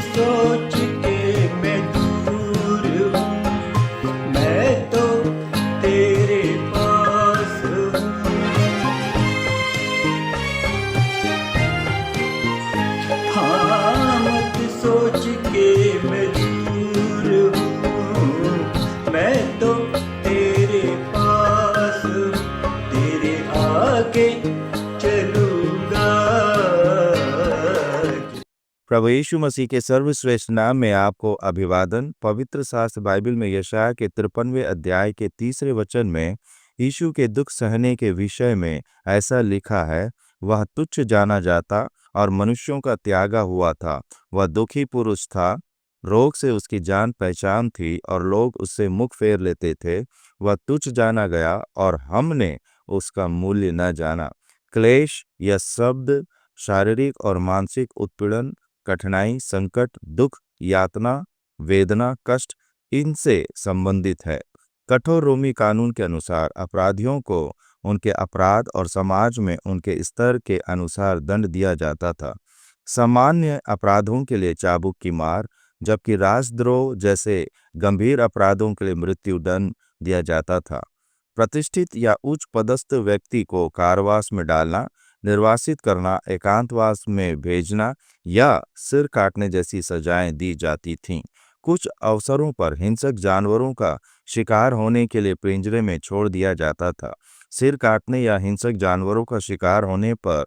सोच के मैं दूर हूँ, मैं तो तेरे पास हूँ। हाँ, मत सोच के मैं दूर हूँ, मैं तो तेरे पास हूँ, तेरे आगे चलूँगा। प्रभु यीशु मसीह के सर्वश्रेष्ठ नाम में आपको अभिवादन। पवित्र शास्त्र बाइबल में यशायाह के 53वें अध्याय के 3 वचन में यीशु के दुख सहने के विषय में ऐसा लिखा है, वह तुच्छ जाना जाता और मनुष्यों का त्यागा हुआ था। वह दुखी पुरुष था, रोग से उसकी जान पहचान थी और लोग उससे मुख फेर लेते थे। वह तुच्छ जाना गया और हमने उसका मूल्य न जाना। क्लेश यह शब्द शारीरिक और मानसिक उत्पीड़न, कठिनाई, संकट, दुख, यातना, वेदना, कष्ट इनसे संबंधित है। कठोर रोमी कानून के अनुसार अपराधियों को उनके अपराध और समाज में उनके स्तर के अनुसार दंड दिया जाता था। सामान्य अपराधों के लिए चाबुक की मार, जबकि राजद्रोह जैसे गंभीर अपराधों के लिए मृत्यु दंड दिया जाता था। प्रतिष्ठित या उच्च पदस्थ व्यक्ति को कारावास में डालना, निर्वासित करना, एकांतवास में भेजना या सिर काटने जैसी सजाएं दी जाती थीं। कुछ अवसरों पर हिंसक जानवरों का शिकार होने के लिए पिंजरे में छोड़ दिया जाता था। सिर काटने या हिंसक जानवरों का शिकार होने पर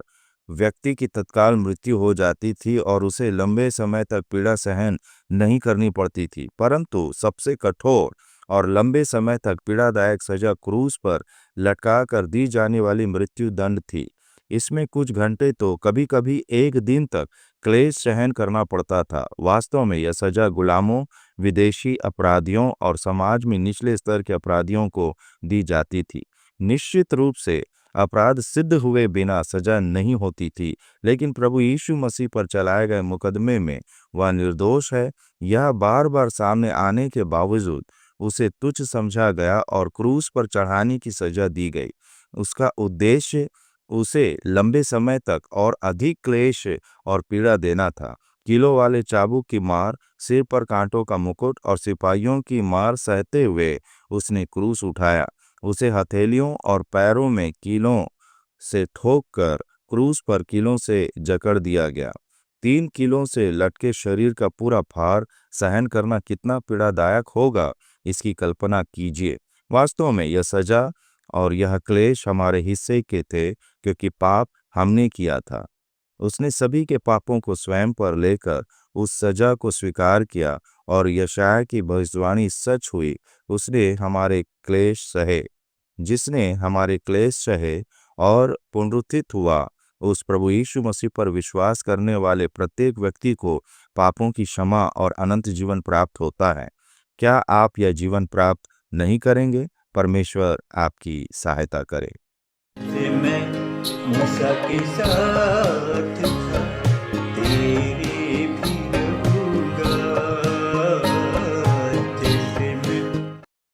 व्यक्ति की तत्काल मृत्यु हो जाती थी और उसे लंबे समय तक पीड़ा सहन नहीं करनी पड़ती थी। परंतु सबसे कठोर और लंबे समय तक पीड़ादायक सजा क्रूस पर लटका कर दी जाने वाली मृत्यु दंड थी। इसमें कुछ घंटे तो कभी कभी एक दिन तक क्लेश सहन करना पड़ता था। वास्तव में यह सजा गुलामों, विदेशी अपराधियों और समाज में निचले स्तर के अपराधियों को दी जाती थी। निश्चित रूप से अपराध सिद्ध हुए बिना सजा नहीं होती थी, लेकिन प्रभु यीशु मसीह पर चलाए गए मुकदमे में वह निर्दोष है, यह बार बार सामने आने के बावजूद उसे तुच्छ समझा गया और क्रूस पर चढ़ाने की सजा दी गई। उसका उद्देश्य उसे लंबे समय तक और अधिक क्लेश और पीड़ा देना था। कीलों वाले चाबुक की मार, सिर पर कांटों का मुकुट और सिपाहियों की मार सहते हुए उसने क्रूस उठाया। उसे हथेलियों और पैरों में कीलों से ठोककर क्रूस पर कीलों से जकड़ दिया गया। 3 कीलों से लटके शरीर का पूरा भार सहन करना कितना पीड़ादायक होगा, इसकी कल्पना कीजिए। वास्तव में यह सजा और यह क्लेश हमारे हिस्से के थे, क्योंकि पाप हमने किया था। उसने सभी के पापों को स्वयं पर लेकर उस सजा को स्वीकार किया और यशायाह की भविष्यवाणी सच हुई। उसने हमारे क्लेश सहे। जिसने हमारे क्लेश सहे और पुनरुत्थित हुआ, उस प्रभु यीशु मसीह पर विश्वास करने वाले प्रत्येक व्यक्ति को पापों की क्षमा और अनंत जीवन प्राप्त होता है। क्या आप यह जीवन प्राप्त नहीं करेंगे? परमेश्वर आपकी सहायता करे। मैं मूसा के साथ था, तेरे